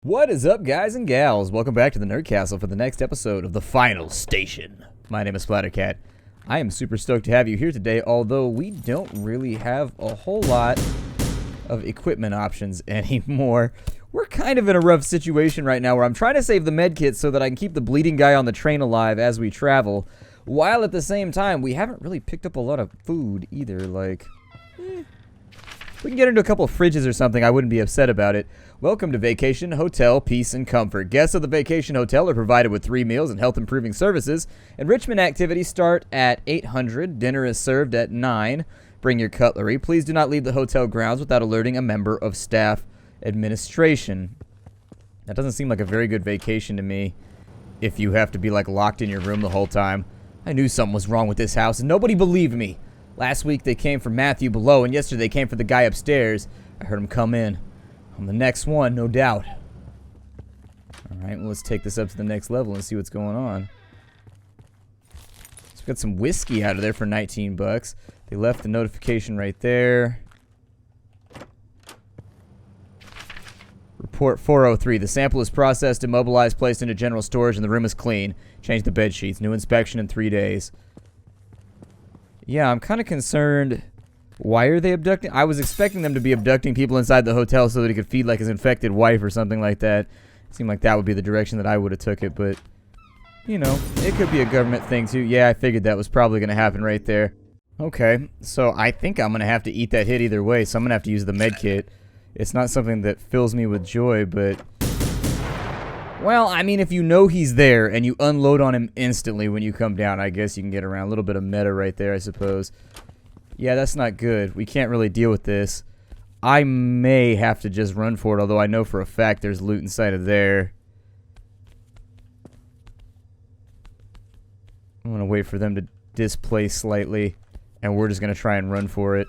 What is up, guys and gals? Welcome back to the Nerd Castle for the next episode of The Final Station. My name is Splattercat. I am super stoked to have you here today, although we don't really have a whole lot of equipment options anymore. We're kind of in a rough situation right now where I'm trying to save the med kit so that I can keep the bleeding guy on the train alive as we travel, while at the same time, we haven't really picked up a lot of food either. If we can get into a couple of fridges or something, I wouldn't be upset about it. Welcome to Vacation Hotel Peace and Comfort. Guests of the Vacation Hotel are provided with 3 meals and health-improving services. Enrichment activities start at 800. Dinner is served at 9. Bring your cutlery. Please do not leave the hotel grounds without alerting a member of staff administration. That doesn't seem like a very good vacation to me if you have to be locked in your room the whole time. I knew something was wrong with this house and nobody believed me. Last week they came for Matthew below and yesterday they came for the guy upstairs. I heard him come in. On the next one, no doubt. Alright, well, let's take this up to the next level and see what's going on. So we got some whiskey out of there for 19 bucks. They left the notification right there. Report 403. The sample is processed, immobilized, placed into general storage, and the room is clean. Change the bed sheets. New inspection in 3 days. Yeah, I'm kind of concerned. Why are they abducting? I was expecting them to be abducting people inside the hotel so that he could feed his infected wife or something like that. It seemed like that would be the direction that I would have took it, but it could be a government thing too. Yeah, I figured that was probably going to happen right there. Okay, so I think I'm going to have to eat that hit either way, so I'm going to have to use the med kit. It's not something that fills me with joy, but well, I mean, if you know he's there and you unload on him instantly when you come down, I guess you can get around. A little bit of meta right there, I suppose. Yeah, that's not good. We can't really deal with this. I may have to just run for it, although I know for a fact there's loot inside of there. I'm going to wait for them to displace slightly, and we're just going to try and run for it.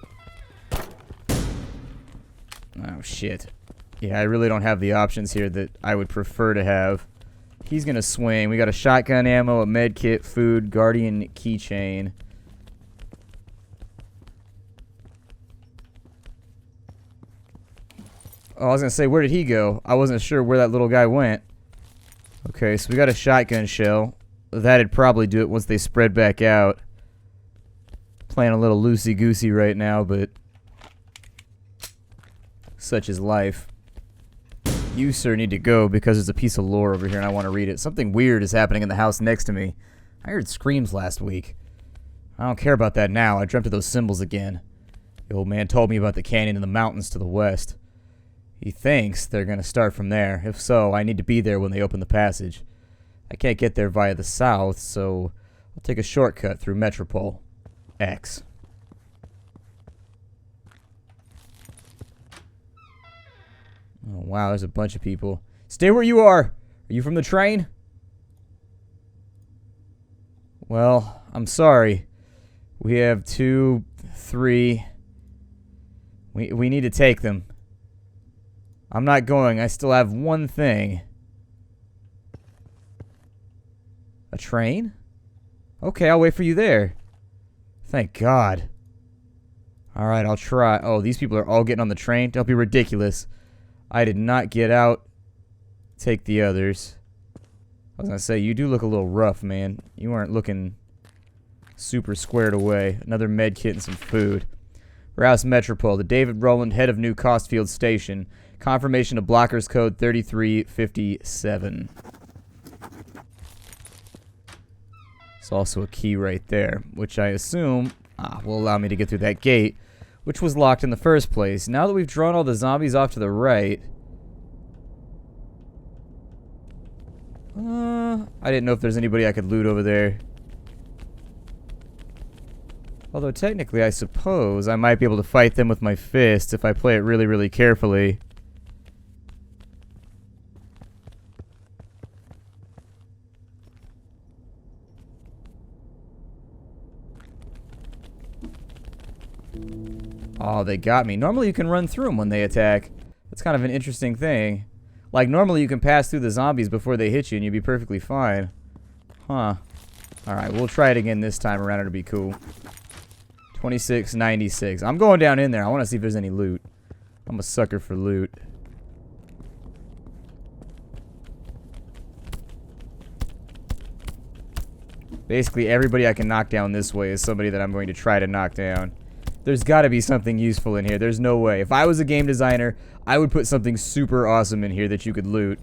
Oh, shit. Yeah, I really don't have the options here that I would prefer to have. He's going to swing. We got a shotgun ammo, a med kit, food, guardian keychain. Oh, I was going to say, where did he go? I wasn't sure where that little guy went. Okay, so we got a shotgun shell. That'd probably do it once they spread back out. Playing a little loosey-goosey right now, but such is life. You, sir, need to go because there's a piece of lore over here and I want to read it. Something weird is happening in the house next to me. I heard screams last week. I don't care about that now. I dreamt of those symbols again. The old man told me about the canyon and the mountains to the west. He thinks they're going to start from there. If so, I need to be there when they open the passage. I can't get there via the south, so I'll take a shortcut through Metropole. X. Oh, wow, there's a bunch of people. Stay where you are! Are you from the train? Well, I'm sorry. We have 2, 3. We need to take them. I'm not going. I still have one thing. A train? Okay, I'll wait for you there. Thank God. Alright, I'll try. Oh, these people are all getting on the train? Don't be ridiculous. I did not get out. Take the others. I was going to say, you do look a little rough, man. You aren't looking super squared away. Another med kit and some food. Rouse Metropole. The David Rowland, head of New Costfield Station. Confirmation of blockers code 3357. There's also a key right there, which I assume will allow me to get through that gate, which was locked in the first place. Now that we've drawn all the zombies off to the right, I didn't know if there's anybody I could loot over there. Although technically, I suppose I might be able to fight them with my fists if I play it really, really carefully. Oh, they got me. Normally you can run through them when they attack. That's kind of an interesting thing. Normally you can pass through the zombies before they hit you and you'd be perfectly fine. Huh. Alright, we'll try it again this time around. It'll be cool. 2696. I'm going down in there. I want to see if there's any loot. I'm a sucker for loot. Basically, everybody I can knock down this way is somebody that I'm going to try to knock down. There's got to be something useful in here. There's no way. If I was a game designer, I would put something super awesome in here that you could loot.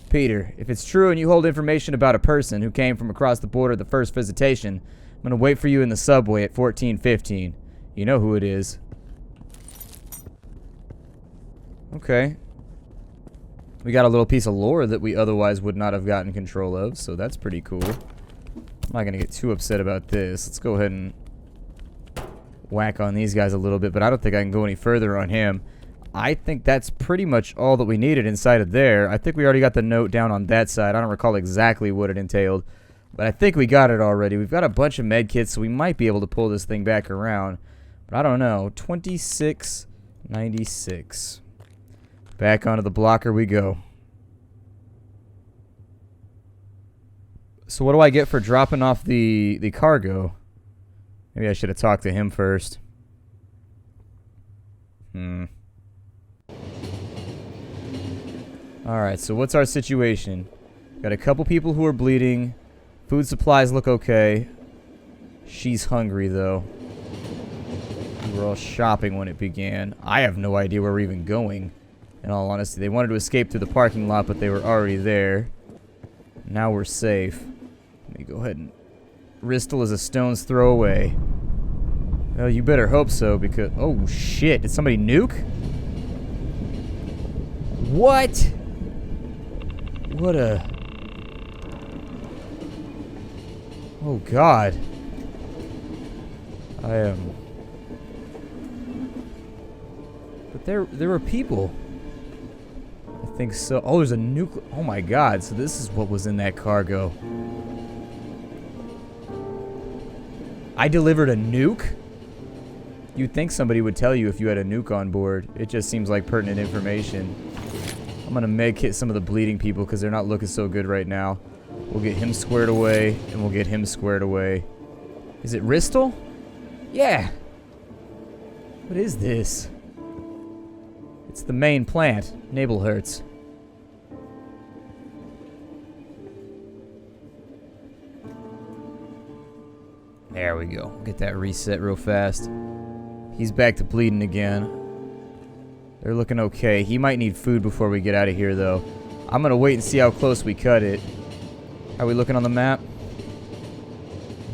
Peter, if it's true and you hold information about a person who came from across the border the first visitation, I'm going to wait for you in the subway at 1415. You know who it is. Okay. We got a little piece of lore that we otherwise would not have gotten control of, so that's pretty cool. I'm not going to get too upset about this. Let's go ahead and whack on these guys a little bit, but I don't think I can go any further on him. I think that's pretty much all that we needed inside of there. I think we already got the note down on that side. I don't recall exactly what it entailed, but I think we got it already. We've got a bunch of med kits, so we might be able to pull this thing back around, but I don't know. 2696. Back onto the blocker we go. So what do I get for dropping off the cargo? Maybe I should have talked to him first. Alright, so what's our situation? Got a couple people who are bleeding. Food supplies look okay. She's hungry, though. We were all shopping when it began. I have no idea where we're even going, in all honesty. They wanted to escape through the parking lot, but they were already there. Now we're safe. Let me go ahead and... Bristol is a stone's throw away. Well, you better hope so, because... Oh, shit. Did somebody nuke? What? What a... Oh, God. I am... But there were people. I think so. Oh, there's a nuclear... Oh, my God. So this is what was in that cargo. I delivered a nuke? You'd think somebody would tell you if you had a nuke on board. It just seems like pertinent information. I'm gonna med kit some of the bleeding people because they're not looking so good right now. We'll get him squared away, and we'll get him squared away. Is it Ristol? Yeah. What is this? It's the main plant. Nablehurts. There we go. Get that reset real fast. He's back to bleeding again. They're looking okay. He might need food before we get out of here, though. I'm going to wait and see how close we cut it. How are we looking on the map?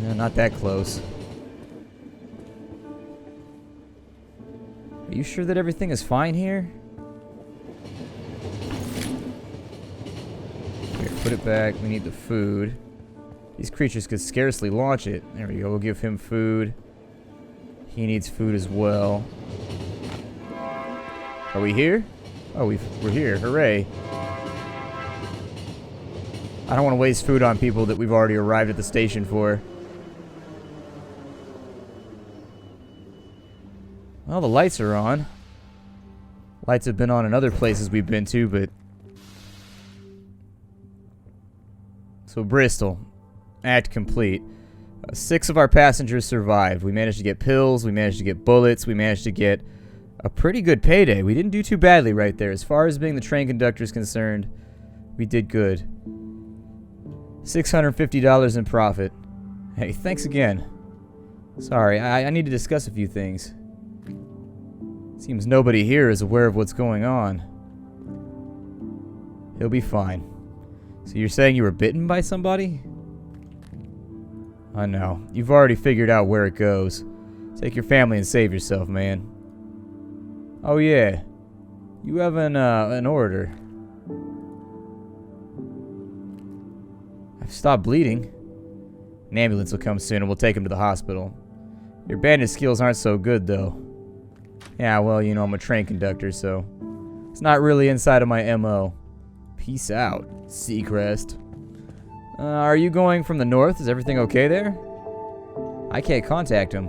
No, not that close. Are you sure that everything is fine here? Here, put it back. We need the food. These creatures could scarcely launch it. There we go. We'll give him food. He needs food as well. Are we here? Oh, we're here. Hooray. I don't want to waste food on people that we've already arrived at the station for. Well, the lights are on. Lights have been on in other places we've been to, but... So, Bristol. Act complete. 6 of our passengers survived. We managed to get pills, we managed to get bullets, we managed to get a pretty good payday. We didn't do too badly right there. As far as being the train conductor is concerned, we did good. $650 in profit. Hey, thanks again. Sorry, I need to discuss a few things. Seems nobody here is aware of what's going on. He'll be fine. So you're saying you were bitten by somebody? I know. You've already figured out where it goes. Take your family and save yourself, man. Oh yeah. You have an order. I've stopped bleeding. An ambulance will come soon and we'll take him to the hospital. Your bandit skills aren't so good, though. Yeah, well, you know, I'm a train conductor, so... It's not really inside of my M.O. Peace out, Seacrest. Are you going from the north? Is everything okay there? I can't contact him.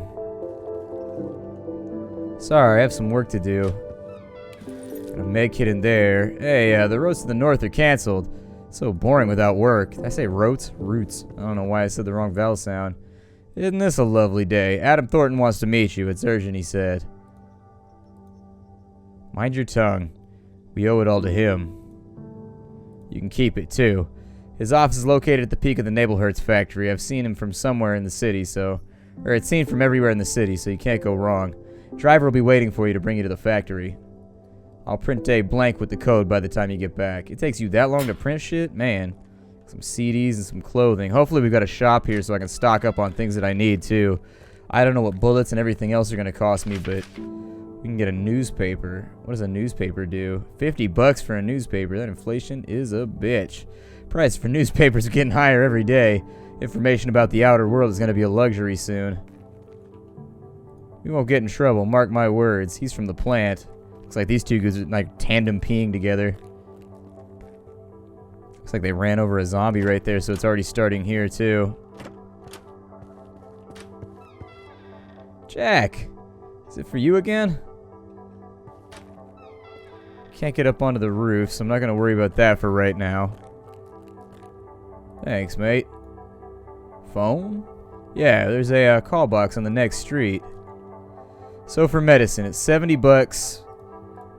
Sorry, I have some work to do. Got a med kit in there. Hey, the roads to the north are canceled. So boring without work. Did I say roats? Roots. I don't know why I said the wrong vowel sound. Isn't this a lovely day? Adam Thornton wants to meet you. It's urgent, he said. Mind your tongue. We owe it all to him. You can keep it, too. His office is located at the peak of the Nablehurst factory. I've seen him from somewhere in the city, or it's seen from everywhere in the city, so you can't go wrong. Driver will be waiting for you to bring you to the factory. I'll print a blank with the code by the time you get back. It takes you that long to print shit? Man. Some CDs and some clothing. Hopefully we've got a shop here so I can stock up on things that I need, too. I don't know what bullets and everything else are going to cost me, but we can get a newspaper. What does a newspaper do? $50 for a newspaper. That inflation is a bitch. Price for newspapers are getting higher every day. Information about the outer world is going to be a luxury soon. We won't get in trouble, mark my words. He's from the plant. Looks like these two guys are like tandem peeing together. Looks like they ran over a zombie right there, so it's already starting here too. Jack! Is it for you again? Can't get up onto the roof, so I'm not going to worry about that for right now. Thanks, mate. Phone? Yeah, there's a call box on the next street. So for medicine, it's $70.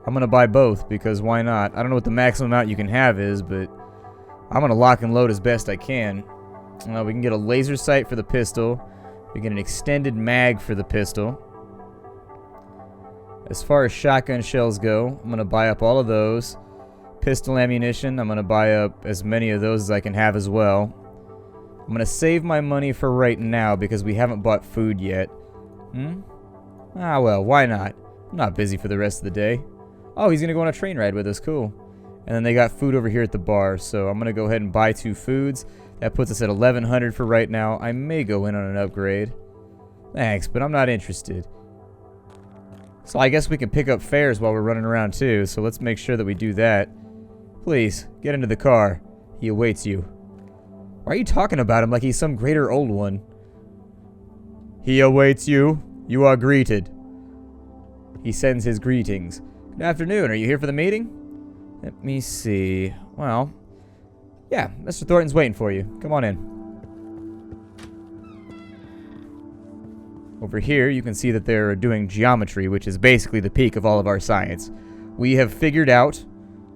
I'm going to buy both, because why not? I don't know what the maximum amount you can have is, but I'm going to lock and load as best I can. We can get a laser sight for the pistol. We get an extended mag for the pistol. As far as shotgun shells go, I'm going to buy up all of those. Pistol ammunition, I'm going to buy up as many of those as I can have as well. I'm going to save my money for right now because we haven't bought food yet. Ah, well, why not? I'm not busy for the rest of the day. Oh, he's going to go on a train ride with us. Cool. And then they got food over here at the bar, so I'm going to go ahead and buy 2 foods. That puts us at $1,100 for right now. I may go in on an upgrade. Thanks, but I'm not interested. So I guess we can pick up fares while we're running around too, so let's make sure that we do that. Please, get into the car. He awaits you. Why are you talking about him like he's some greater old one? He awaits you. You are greeted. He sends his greetings. Good afternoon. Are you here for the meeting? Let me see. Well, yeah, Mr. Thornton's waiting for you. Come on in. Over here, you can see that they're doing geometry, which is basically the peak of all of our science. We have figured out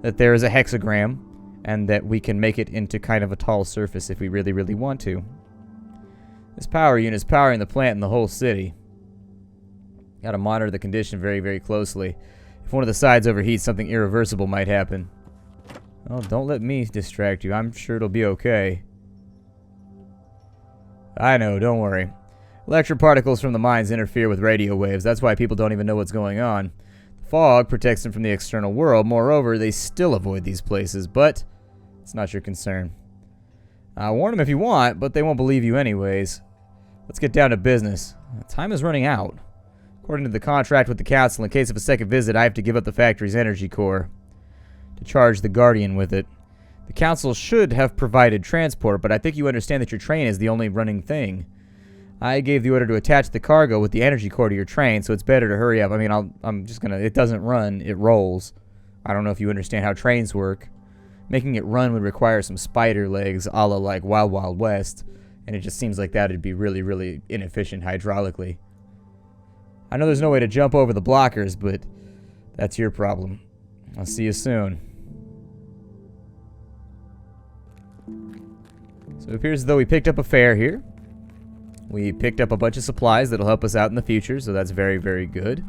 that there is a hexagram, and that we can make it into kind of a tall surface if we really, really want to. This power unit is powering the plant in the whole city. Got to monitor the condition very, very closely. If one of the sides overheats, something irreversible might happen. Oh, don't let me distract you. I'm sure it'll be okay. I know, don't worry. Electric particles from the mines interfere with radio waves. That's why people don't even know what's going on. The fog protects them from the external world. Moreover, they still avoid these places, but it's not your concern. Warn them if you want, but they won't believe you anyways. Let's get down to business. Time is running out. According to the contract with the council, in case of a second visit, I have to give up the factory's energy core to charge the Guardian with it. The council should have provided transport, but I think you understand that your train is the only running thing. I gave the order to attach the cargo with the energy core to your train, so it's better to hurry up. I mean, I'm just gonna... It doesn't run, it rolls. I don't know if you understand how trains work. Making it run would require some spider legs, a la like Wild Wild West, and it just seems like that would be really, really inefficient hydraulically. I know there's no way to jump over the blockers, but that's your problem. I'll see you soon. So it appears as though we picked up a fare here. We picked up a bunch of supplies that'll help us out in the future, so that's very, very good.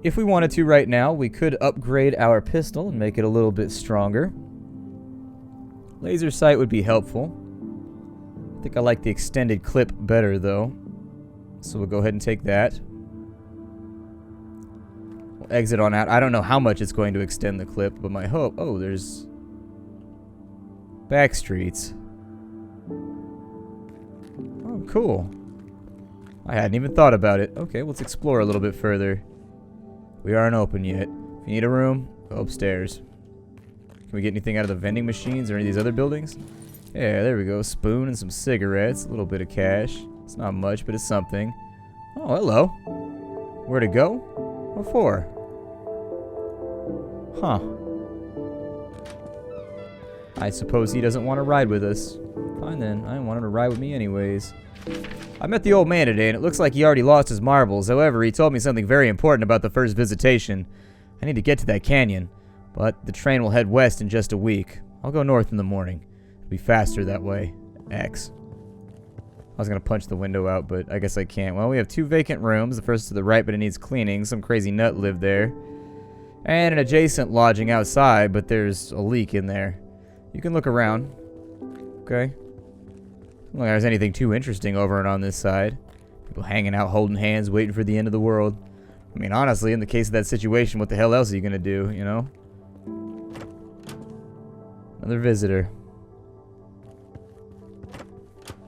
If we wanted to right now, we could upgrade our pistol and make it a little bit stronger. Laser sight would be helpful. I think I like the extended clip better, though. So we'll go ahead and take that. We'll exit on out. I don't know how much it's going to extend the clip, but my hope... Oh, there's... back streets. Oh, cool. I hadn't even thought about it. Okay, let's explore a little bit further. We aren't open yet. If you need a room, go upstairs. Can we get anything out of the vending machines or any of these other buildings? Yeah, there we go. Spoon and some cigarettes. A little bit of cash. It's not much, but it's something. Oh, hello. Where to go? What for? Huh. I suppose he doesn't want to ride with us. Fine then. I didn't want him to ride with me anyways. I met the old man today, and it looks like he already lost his marbles. However, he told me something very important about the first visitation. I need to get to that canyon, but the train will head west in just a week. I'll go north in the morning. It'll be faster that way. X. I was going to punch the window out, but I guess I can't. Well, we have 2 vacant rooms. The first to the right, but it needs cleaning. Some crazy nut lived there. And an adjacent lodging outside, but there's a leak in there. You can look around. Okay. Well, there's anything too interesting over and on this side. People hanging out, holding hands, waiting for the end of the world. I mean, honestly, in the case of that situation, what the hell else are you going to do, you know? Another visitor.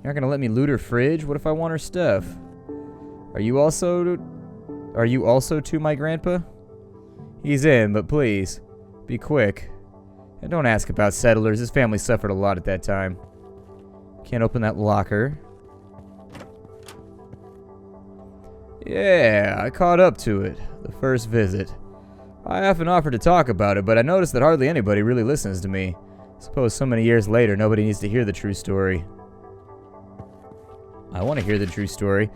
You're not going to let me loot her fridge? What if I want her stuff? Are you also to my grandpa? He's in, but please, be quick. And don't ask about settlers. His family suffered a lot at that time. Can't open that locker. Yeah, I caught up to it. The first visit. I often offered to talk about it, but I noticed that hardly anybody really listens to me. Suppose so many years later, nobody needs to hear the true story. I want to hear the true story.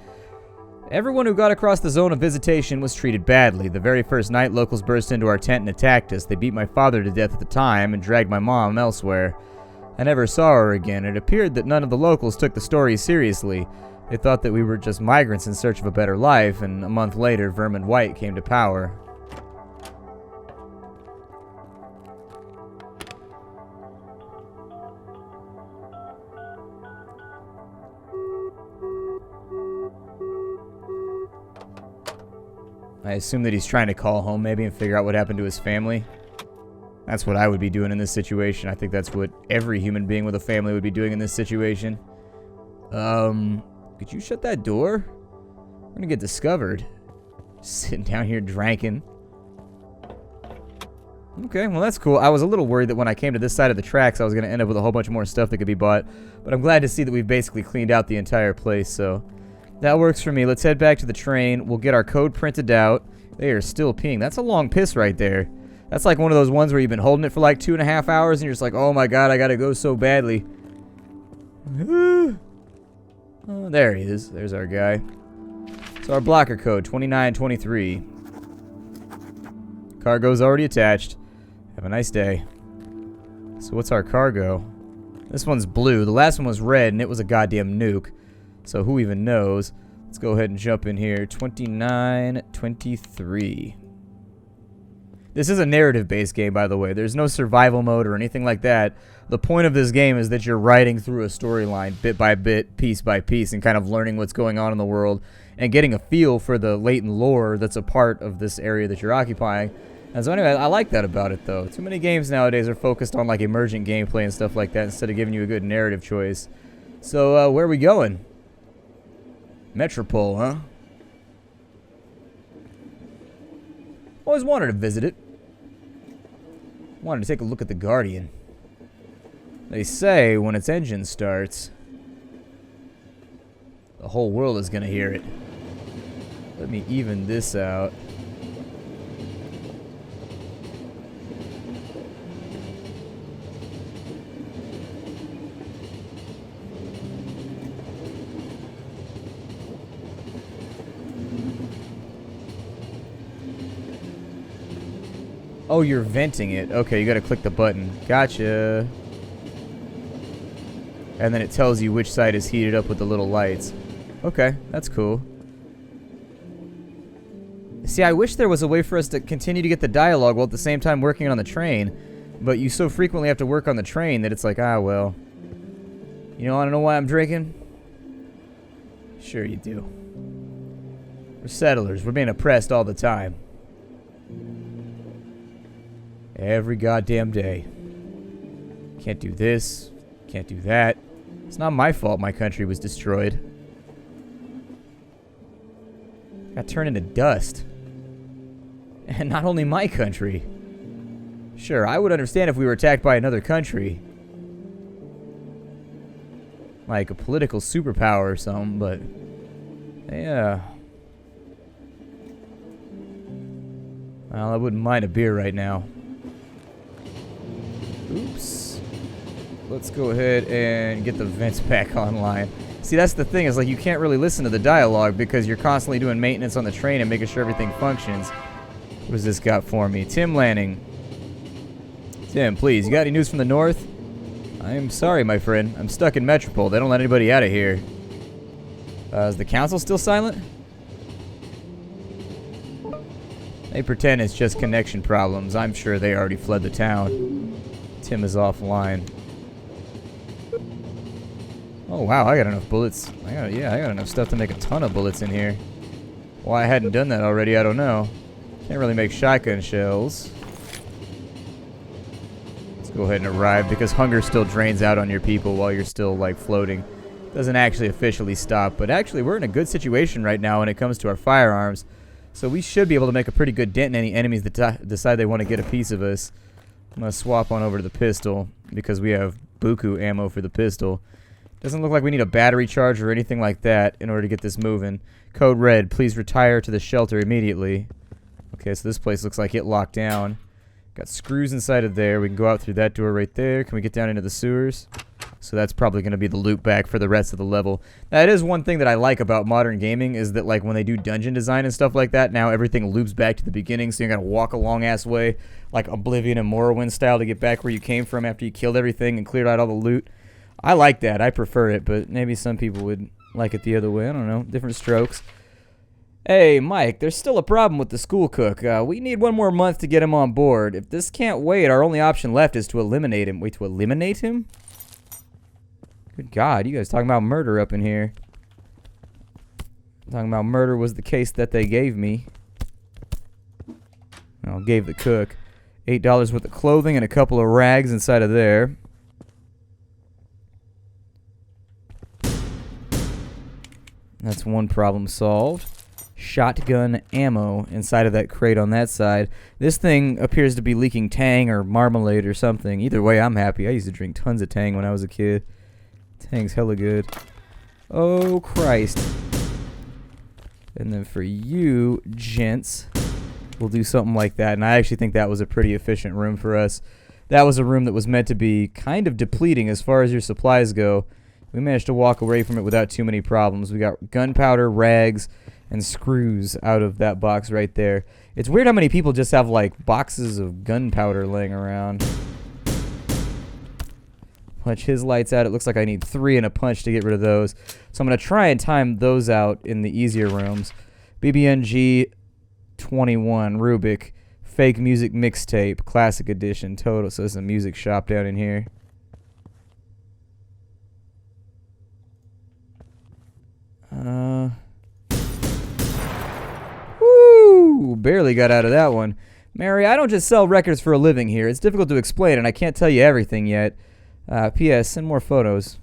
Everyone who got across the zone of visitation was treated badly. The very first night, locals burst into our tent and attacked us. They beat my father to death at the time and dragged my mom elsewhere. I never saw her again. It appeared that none of the locals took the story seriously. They thought that we were just migrants in search of a better life, and a month later, Vermin White came to power. I assume that he's trying to call home maybe and figure out what happened to his family. That's what I would be doing in this situation. I think that's what every human being with a family would be doing in this situation. Could you shut that door? We're gonna get discovered. Sitting down here drinking. Okay, well that's cool. I was a little worried that when I came to this side of the tracks I was gonna end up with a whole bunch more stuff that could be bought. But I'm glad to see that we've basically cleaned out the entire place, so that works for me. Let's head back to the train. We'll get our code printed out. They are still peeing. That's a long piss right there. That's like one of those ones where you've been holding it for like 2.5 hours and you're just like, oh my god, I gotta go so badly. Oh, there he is. There's our guy. So our blocker code, 2923. Cargo's already attached. Have a nice day. So what's our cargo? This one's blue. The last one was red and it was a goddamn nuke. So who even knows? Let's go ahead and jump in here. 2923. This is a narrative-based game, by the way. There's no survival mode or anything like that. The point of this game is that you're riding through a storyline bit by bit, piece by piece, and kind of learning what's going on in the world and getting a feel for the latent lore that's a part of this area that you're occupying. And so anyway, I like that about it, though. Too many games nowadays are focused on like emergent gameplay and stuff like that instead of giving you a good narrative choice. So where are we going? Metropole, huh? Always wanted to visit it. Wanted to take a look at the Guardian. They say when its engine starts, the whole world is gonna hear it. Let me even this out. Oh, you're venting it. Okay, you gotta click the button. Gotcha. And then it tells you which side is heated up with the little lights. Okay, that's cool. See, I wish there was a way for us to continue to get the dialogue while at the same time working on the train. But you so frequently have to work on the train that it's like, ah, well. You know, I don't know why I'm drinking. Sure you do. We're settlers. We're being oppressed all the time. Every goddamn day. Can't do this. Can't do that. It's not my fault my country was destroyed. Got turned into dust. And not only my country. Sure, I would understand if we were attacked by another country. Like a political superpower or something, but... yeah. Well, I wouldn't mind a beer right now. Oops. Let's go ahead and get the vents back online. See, that's the thing, is like you can't really listen to the dialogue because you're constantly doing maintenance on the train and making sure everything functions. What has this got for me? Tim Lanning. Tim, please, you got any news from the north? I'm sorry, my friend. I'm stuck in Metropole. They don't let anybody out of here. Is the council still silent? They pretend it's just connection problems. I'm sure they already fled the town. Tim is offline. Oh, wow. I got enough bullets. I got enough stuff to make a ton of bullets in here. Why I hadn't done that already, I don't know. Can't really make shotgun shells. Let's go ahead and arrive because hunger still drains out on your people while you're still, like, floating. Doesn't actually officially stop, but actually we're in a good situation right now when it comes to our firearms. So we should be able to make a pretty good dent in any enemies that decide they want to get a piece of us. I'm going to swap on over to the pistol because we have buku ammo for the pistol. Doesn't look like we need a battery charge or anything like that in order to get this moving. Code red, please retire to the shelter immediately. Okay, so this place looks like it locked down. Got screws inside of there. We can go out through that door right there. Can we get down into the sewers? So that's probably going to be the loop back for the rest of the level. That is one thing that I like about modern gaming is that, like, when they do dungeon design and stuff like that, now everything loops back to the beginning, so you got to walk a long-ass way, like Oblivion and Morrowind style, to get back where you came from after you killed everything and cleared out all the loot. I like that. I prefer it, but maybe some people would like it the other way. I don't know. Different strokes. Hey, Mike, there's still a problem with the school cook. We need 1 more month to get him on board. If this can't wait, our only option left is to eliminate him. Wait, to eliminate him? Good God, you guys talking about murder up in here. Talking about murder was the case that they gave me. Well, gave the cook. $8 worth of clothing and a couple of rags inside of there. That's one problem solved. Shotgun ammo inside of that crate on that side. This thing appears to be leaking Tang or marmalade or something. Either way, I'm happy. I used to drink tons of Tang when I was a kid. Tang's hella good. Oh, Christ. And then for you, gents, we'll do something like that. And I actually think that was a pretty efficient room for us. That was a room that was meant to be kind of depleting as far as your supplies go. We managed to walk away from it without too many problems. We got gunpowder, rags, and screws out of that box right there. It's weird how many people just have, like, boxes of gunpowder laying around. Punch his lights out. It looks like I need 3 and a punch to get rid of those. So I'm going to try and time those out in the easier rooms. BBNG 21, Rubik, fake music mixtape, classic edition, total. So this is a music shop down in here. Woo! Barely got out of that one. Mary, I don't just sell records for a living here. It's difficult to explain, and I can't tell you everything yet. P.S. Send more photos.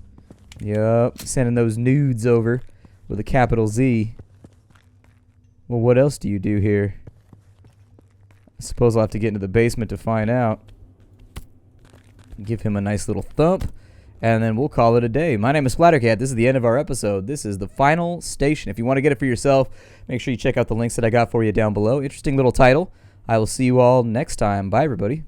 Yup, sending those nudes over with a capital Z. Well, what else do you do here? I suppose I'll have to get into the basement to find out. Give him a nice little thump, and then we'll call it a day. My name is Splattercat. This is the end of our episode. This is the final station. If you want to get it for yourself, make sure you check out the links that I got for you down below. Interesting little title. I will see you all next time. Bye, everybody.